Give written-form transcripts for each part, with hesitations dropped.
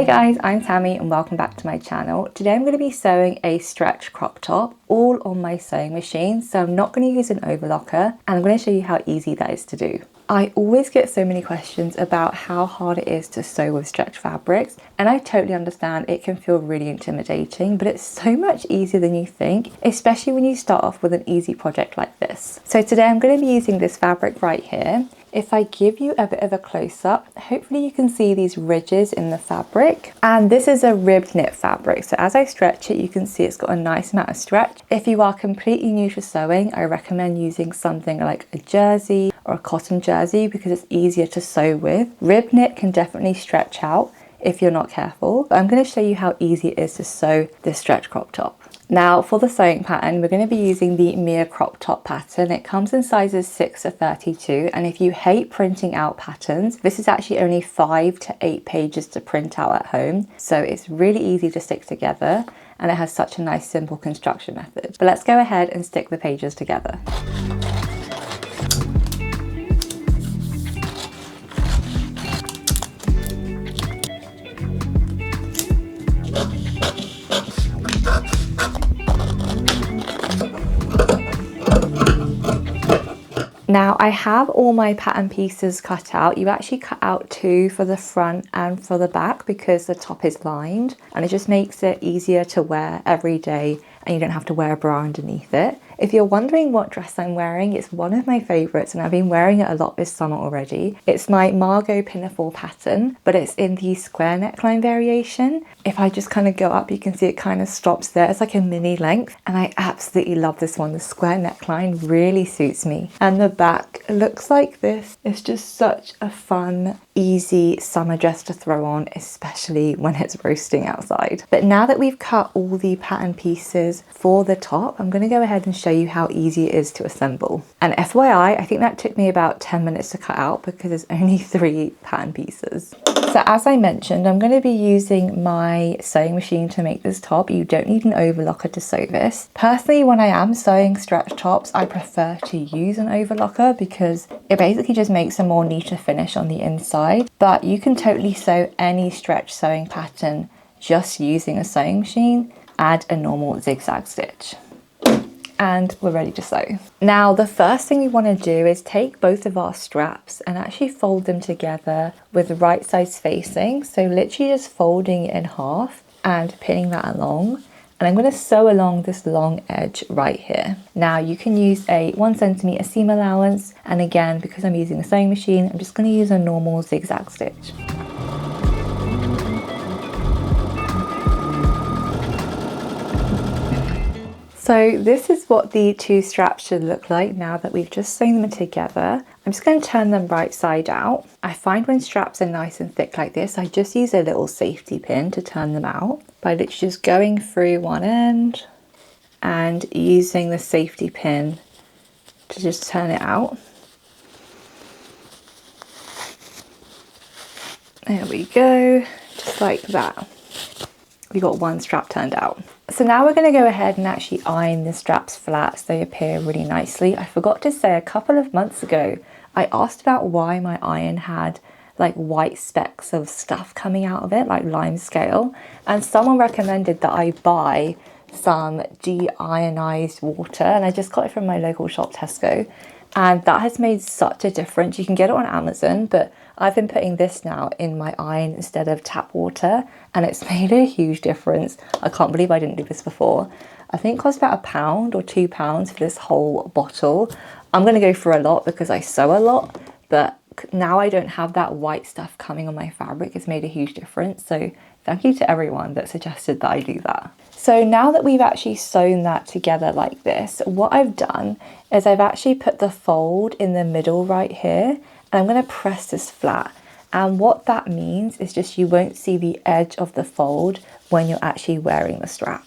Hey guys, I'm Tammy and welcome back to my channel. Today I'm going to be sewing a stretch crop top all on my sewing machine, so I'm not going to use an overlocker and I'm going to show you how easy that is to do. I always get so many questions about how hard it is to sew with stretch fabrics, and I totally understand it can feel really intimidating, but it's so much easier than you think, especially when you start off with an easy project like this. So today I'm going to be using this fabric right here. If I give you a bit of a close-up, hopefully you can see these ridges in the fabric. And this is a ribbed knit fabric, so as I stretch it, you can see it's got a nice amount of stretch. If you are completely new to sewing, I recommend using something like a jersey or a cotton jersey because it's easier to sew with. Ribbed knit can definitely stretch out if you're not careful, but I'm going to show you how easy it is to sew this stretch crop top. Now for the sewing pattern, we're going to be using the Mia crop top pattern. It comes in sizes 6 to 32, and if you hate printing out patterns, this is actually only 5 to 8 pages to print out at home. So it's really easy to stick together and it has such a nice simple construction method. But let's go ahead and stick the pages together. Now I have all my pattern pieces cut out. You actually cut out 2 for the front and for the back because the top is lined, and it just makes it easier to wear every day and you don't have to wear a bra underneath it. If you're wondering what dress I'm wearing, it's one of my favourites and I've been wearing it a lot this summer already. It's my Margot pinafore pattern, but it's in the square neckline variation. If I just kind of go up, you can see it kind of stops there. It's like a mini length and I absolutely love this one. The square neckline really suits me. And the back looks like this. It's just such a fun, easy summer dress to throw on, especially when it's roasting outside. But now that we've cut all the pattern pieces for the top, I'm going to go ahead and show you how easy it is to assemble. And FYI, I think that took me about 10 minutes to cut out because there's only 3 pattern pieces. So as I mentioned, I'm going to be using my sewing machine to make this top. You don't need an overlocker to sew this. Personally, when I am sewing stretch tops, I prefer to use an overlocker because it basically just makes a more neater finish on the inside. But you can totally sew any stretch sewing pattern just using a sewing machine. Add a normal zigzag stitch. And we're ready to sew. Now the first thing we want to do is take both of our straps and actually fold them together with the right side facing. So literally just folding it in half and pinning that along. And I'm going to sew along this long edge right here. Now you can use a 1 centimeter seam allowance. And again, because I'm using a sewing machine, I'm just going to use a normal zigzag stitch. So this is what the 2 straps should look like now that we've just sewn them together. I'm just going to turn them right side out. I find when straps are nice and thick like this, I just use a little safety pin to turn them out by literally just going through one end and using the safety pin to just turn it out. There we go, just like that. We got 1 strap turned out. So now we're going to go ahead and actually iron the straps flat so they appear really nicely. I forgot to say a couple of months ago, I asked about why my iron had like white specks of stuff coming out of it, like lime scale. And someone recommended that I buy some deionized water, and I just got it from my local shop, Tesco. And that has made such a difference. You can get it on Amazon, but I've been putting this now in my iron instead of tap water, and it's made a huge difference. I can't believe I didn't do this before. I think it cost about £1 or £2 for this whole bottle. I'm going to go for a lot because I sew a lot, but now I don't have that white stuff coming on my fabric. It's made a huge difference. So thank you to everyone that suggested that I do that. So now that we've actually sewn that together like this, what I've done is I've actually put the fold in the middle right here, and I'm going to press this flat. And what that means is just you won't see the edge of the fold when you're actually wearing the strap.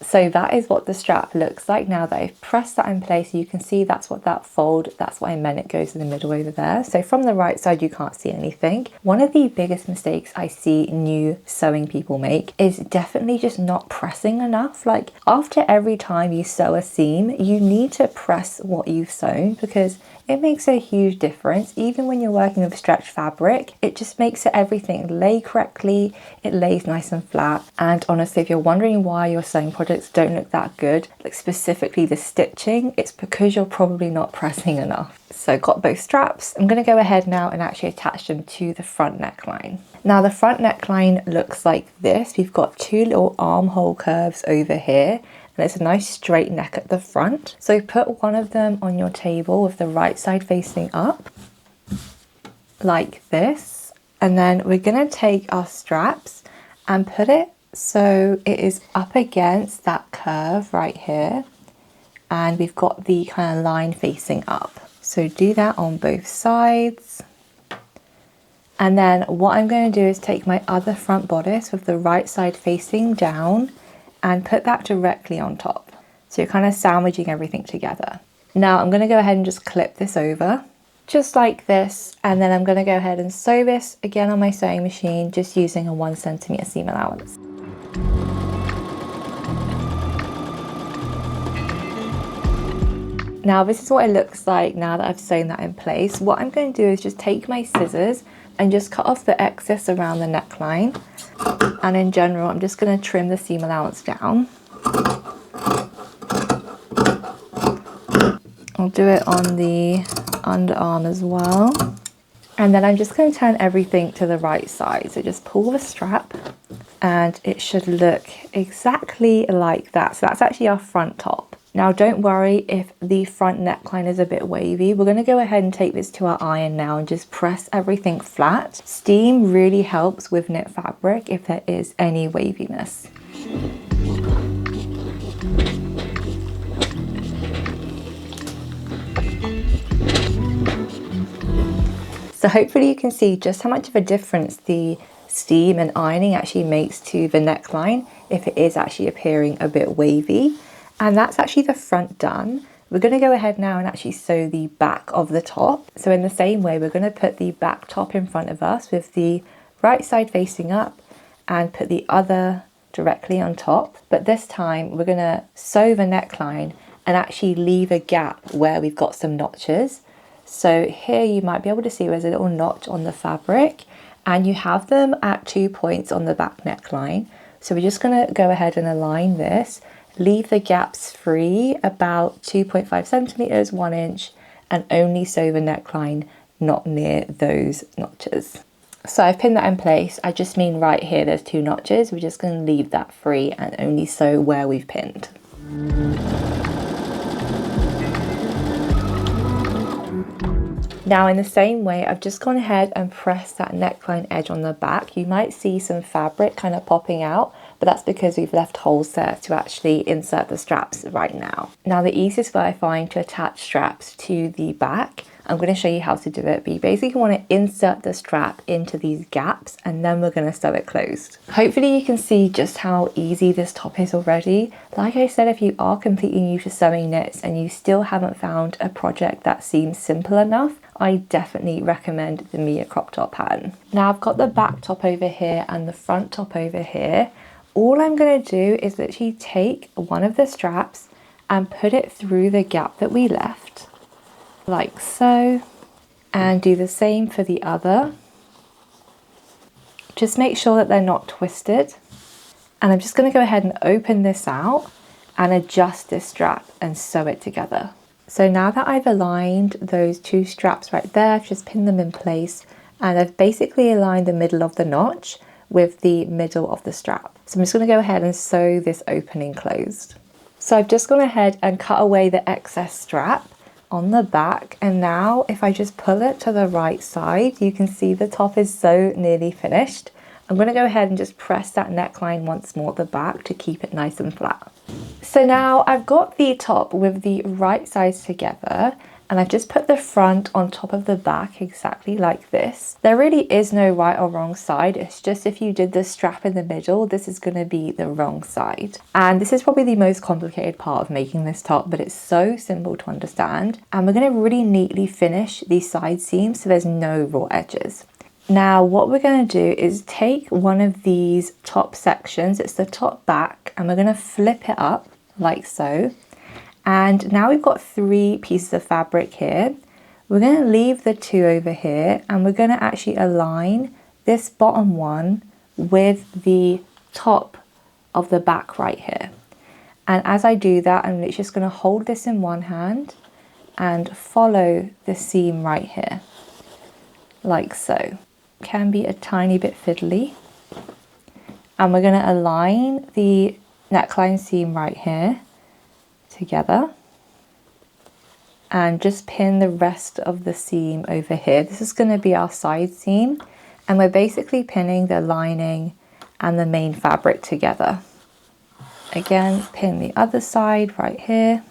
So that is what the strap looks like now that I've pressed that in place. You can see that's what that fold, that's what I meant, it goes in the middle over there. So from the right side, you can't see anything. One of the biggest mistakes I see new sewing people make is definitely just not pressing enough. Like after every time you sew a seam, you need to press what you've sewn, because It makes a huge difference. Even when you're working with stretch fabric, it just makes it everything lay correctly, it lays nice and flat. And honestly, if you're wondering why your sewing projects don't look that good, like specifically the stitching, it's because you're probably not pressing enough. So got both straps. I'm going to go ahead now and actually attach them to the front neckline. Now the front neckline looks like this. We've got two little armhole curves over here. And it's a nice straight neck at the front. So put one of them on your table with the right side facing up, like this. And then we're gonna take our straps and put it so it is up against that curve right here. And we've got the kind of line facing up. So do that on both sides. And then what I'm going to do is take my other front bodice with the right side facing down and put that directly on top. So you're kind of sandwiching everything together. Now I'm going to go ahead and just clip this over, just like this. And then I'm going to go ahead and sew this again on my sewing machine, just using a 1 centimeter seam allowance. Now this is what it looks like now that I've sewn that in place. What I'm going to do is just take my scissors and just cut off the excess around the neckline. And in general, I'm just going to trim the seam allowance down. I'll do it on the underarm as well. And then I'm just going to turn everything to the right side. So just pull the strap and it should look exactly like that. So that's actually our front top. Now don't worry if the front neckline is a bit wavy. We're going to go ahead and take this to our iron now and just press everything flat. Steam really helps with knit fabric if there is any waviness. So hopefully you can see just how much of a difference the steam and ironing actually makes to the neckline if it is actually appearing a bit wavy. And that's actually the front done. We're going to go ahead now and actually sew the back of the top. So in the same way, we're going to put the back top in front of us with the right side facing up and put the other directly on top. But this time we're going to sew the neckline and actually leave a gap where we've got some notches. So here you might be able to see there's a little notch on the fabric and you have them at 2 points on the back neckline. So we're just going to go ahead and align this. Leave the gaps free, about 2.5 centimeters, 1 inch, and only sew the neckline not near those notches. So I've pinned that in place. I just mean right here, there's 2 notches. We're just going to leave that free and only sew where we've pinned. Now in the same way, I've just gone ahead and pressed that neckline edge on the back. You might see some fabric kind of popping out, but that's because we've left holes there to actually insert the straps right now. Now the easiest way I find to attach straps to the back, I'm going to show you how to do it, but you basically want to insert the strap into these gaps and then we're going to sew it closed. Hopefully you can see just how easy this top is already. Like I said, if you are completely new to sewing knits and you still haven't found a project that seems simple enough, I definitely recommend the Mia crop top pattern. Now I've got the back top over here and the front top over here. All I'm going to do is literally take one of the straps and put it through the gap that we left, like so, and do the same for the other. Just make sure that they're not twisted. And I'm just going to go ahead and open this out and adjust this strap and sew it together. So now that I've aligned those 2 straps right there, I've just pinned them in place and I've basically aligned the middle of the notch with the middle of the strap. So I'm just going to go ahead and sew this opening closed. So I've just gone ahead and cut away the excess strap on the back, and now if I just pull it to the right side, you can see the top is so nearly finished. I'm going to go ahead and just press that neckline once more at the back to keep it nice and flat. So now I've got the top with the right sides together and I've just put the front on top of the back exactly like this. There really is no right or wrong side. It's just if you did the strap in the middle, this is going to be the wrong side. And this is probably the most complicated part of making this top, but it's so simple to understand. And we're going to really neatly finish these side seams so there's no raw edges. Now what we're going to do is take one of these top sections, it's the top back, and we're going to flip it up like so. And now we've got 3 pieces of fabric here. We're going to leave the 2 over here and we're going to actually align this bottom one with the top of the back right here. And as I do that, I'm literally just going to hold this in one hand and follow the seam right here, like so. Can be a tiny bit fiddly. And we're going to align the neckline seam right here together and just pin the rest of the seam over here. This is going to be our side seam, and we're basically pinning the lining and the main fabric together. Again, pin the other side right here.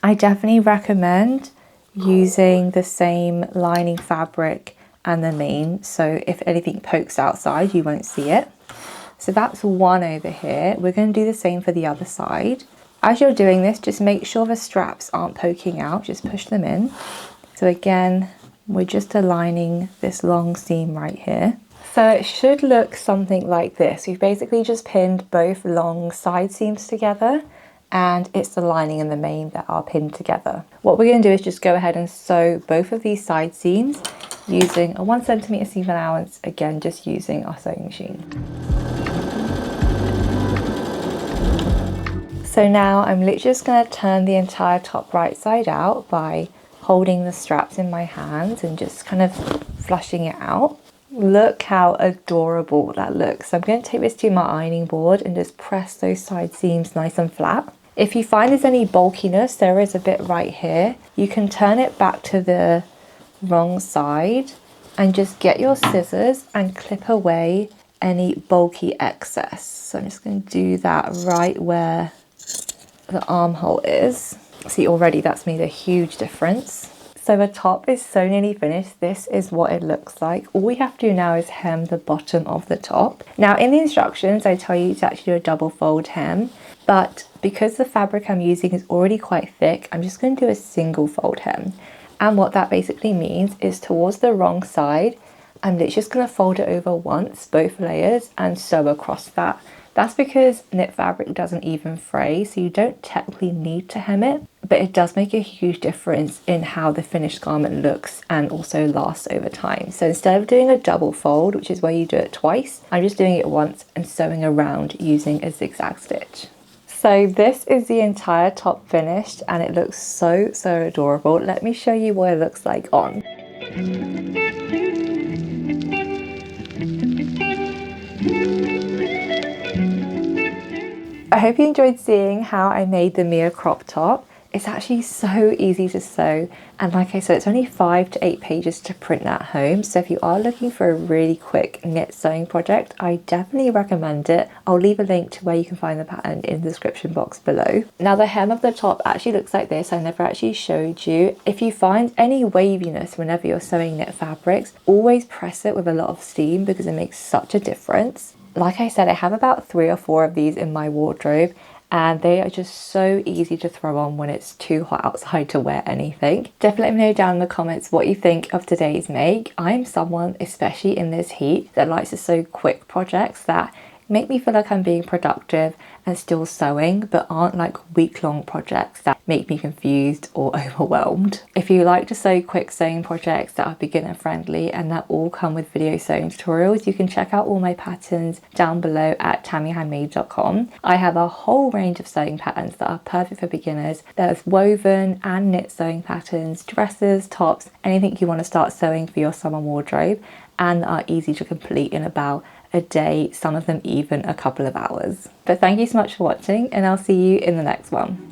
I definitely recommend using the same lining fabric and the main, so if anything pokes outside you won't see it. So that's one over here. We're going to do the same for the other side. As you're doing this, just make sure the straps aren't poking out, just push them in. So again, we're just aligning this long seam right here. So it should look something like this. We've basically just pinned both long side seams together, and it's the lining and the main that are pinned together. What we're going to do is just go ahead and sew both of these side seams using a 1 centimeter seam allowance, again just using our sewing machine. So now I'm literally just going to turn the entire top right side out by holding the straps in my hands and just kind of flushing it out. Look how adorable that looks. So I'm going to take this to my ironing board and just press those side seams nice and flat. If you find there's any bulkiness, there is a bit right here, you can turn it back to the wrong side and just get your scissors and clip away any bulky excess. So I'm just going to do that right where the armhole is. See, already that's made a huge difference. So the top is so nearly finished. This is what it looks like. All we have to do now is hem the bottom of the top. Now in the instructions I tell you to actually do a double fold hem, but because the fabric I'm using is already quite thick, I'm just going to do a single fold hem. And what that basically means is towards the wrong side, I'm literally just going to fold it over once, both layers, and sew across that. That's because knit fabric doesn't even fray, so you don't technically need to hem it, but it does make a huge difference in how the finished garment looks and also lasts over time. So instead of doing a double fold, which is where you do it twice, I'm just doing it once and sewing around using a zigzag stitch. So this is the entire top finished and it looks so adorable. Let me show you what it looks like on. I hope you enjoyed seeing how I made the Mia crop top. It's actually so easy to sew, and like I said, it's only 5 to 8 pages to print at home, so if you are looking for a really quick knit sewing project, I definitely recommend it. I'll leave a link to where you can find the pattern in the description box below. Now the hem of the top actually looks like this. I never actually showed you. If you find any waviness whenever you're sewing knit fabrics, always press it with a lot of steam because it makes such a difference. Like I said, I have about 3 or 4 of these in my wardrobe, and they are just so easy to throw on when it's too hot outside to wear anything. Definitely let me know down in the comments what you think of today's make. I'm someone, especially in this heat, that likes to sew quick projects that make me feel like I'm being productive and still sewing, but aren't like week-long projects that make me confused or overwhelmed. If you like to sew quick sewing projects that are beginner friendly and that all come with video sewing tutorials, you can check out all my patterns down below at tammyhandmade.com. I have a whole range of sewing patterns that are perfect for beginners. There's woven and knit sewing patterns, dresses, tops, anything you want to start sewing for your summer wardrobe, and are easy to complete in about a day, some of them even a couple of hours. But thank you so much for watching, and I'll see you in the next one.